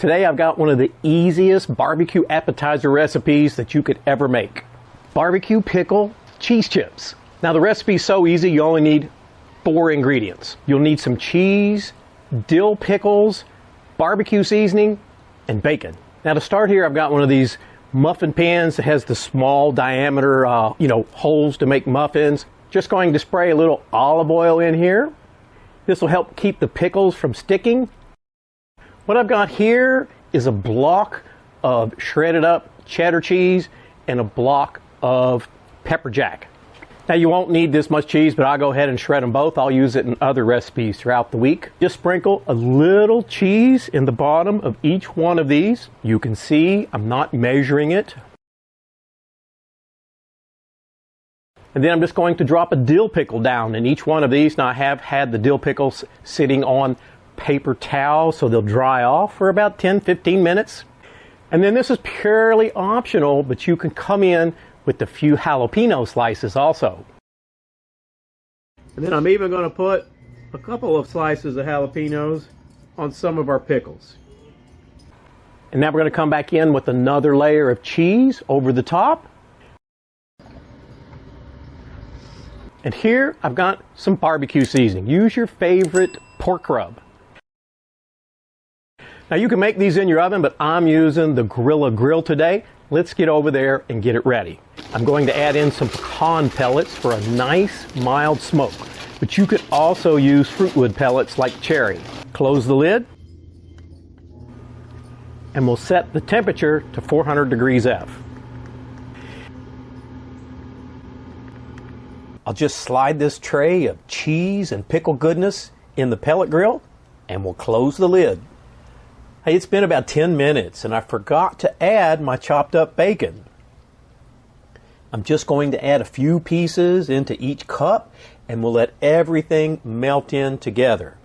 Today I've got one of the easiest barbecue appetizer recipes that you could ever make. Barbecue pickle cheese chips. Now the recipe's so easy you only need 4 ingredients. You'll need some cheese, dill pickles, barbecue seasoning, and bacon. Now to start here I've got one of these muffin pans that has the small diameter holes to make muffins. Just going to spray a little olive oil in here. This will help keep the pickles from sticking. What I've got here is a block of shredded up cheddar cheese and a block of pepper jack. Now you won't need this much cheese, but I'll go ahead and shred them both. I'll use it in other recipes throughout the week. Just sprinkle a little cheese in the bottom of each one of these. You can see I'm not measuring it. And then I'm just going to drop a dill pickle down in each one of these. Now I have had the dill pickles sitting on paper towel so they'll dry off for about 10-15 minutes. And then this is purely optional, but you can come in with a few jalapeno slices also. And then I'm even going to put a couple of slices of jalapenos on some of our pickles. And now we're going to come back in with another layer of cheese over the top. And here I've got some barbecue seasoning. Use your favorite pork rub. Now you can make these in your oven, but I'm using the Grilla Grill today. Let's get over there and get it ready. I'm going to add in some pecan pellets for a nice mild smoke, but you could also use fruitwood pellets like cherry. Close the lid, and we'll set the temperature to 400 degrees F. I'll just slide this tray of cheese and pickle goodness in the pellet grill, and we'll close the lid. Hey, it's been about 10 minutes and I forgot to add my chopped up bacon. I'm just going to add a few pieces into each cup and we'll let everything melt in together.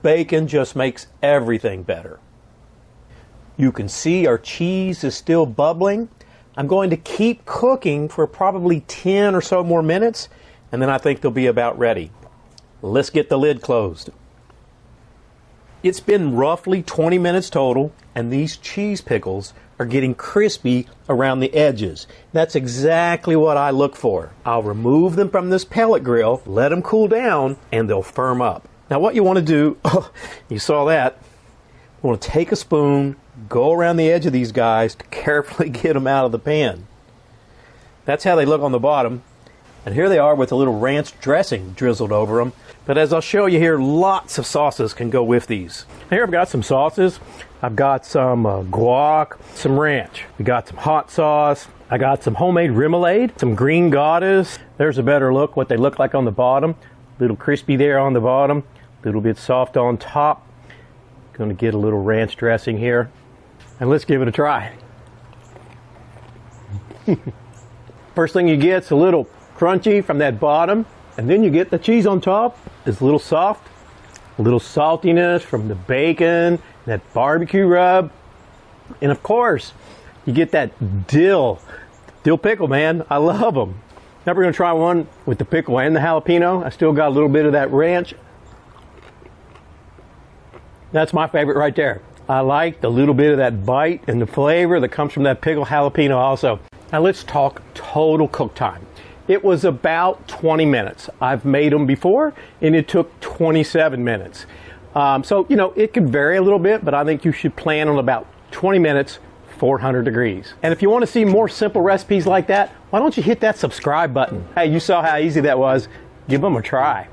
Bacon just makes everything better. You can see our cheese is still bubbling. I'm going to keep cooking for probably 10 or so more minutes and then I think they'll be about ready. Let's get the lid closed. It's been roughly 20 minutes total, and these cheese pickles are getting crispy around the edges. That's exactly what I look for. I'll remove them from this pellet grill, let them cool down, and they'll firm up. Now what you want to do, you saw that, you want to take a spoon, go around the edge of these guys to carefully get them out of the pan. That's how they look on the bottom. And here they are with a little ranch dressing drizzled over them. But as I'll show you here, lots of sauces can go with these. Here I've got some sauces. I've got some guac, some ranch. We got some hot sauce. I got some homemade remoulade, some green goddess. There's a better look, what they look like on the bottom. A little crispy there on the bottom, a little bit soft on top. Going to get a little ranch dressing here. And let's give it a try. First thing you get is a little crunchy from that bottom, and then you get the cheese on top. It's a little soft, a little saltiness from the bacon, that barbecue rub, and of course you get that dill pickle, man. I love them. Now we're going to try one with the pickle and the jalapeno. I still got a little bit of that ranch. That's my favorite right there. I like the little bit of that bite and the flavor that comes from that pickle jalapeno also. Now let's talk total cook time. It was about 20 minutes. I've made them before, and it took 27 minutes. So, it could vary a little bit, but I think you should plan on about 20 minutes, 400 degrees. And if you want to see more simple recipes like that, why don't you hit that subscribe button? Hey, you saw how easy that was. Give them a try.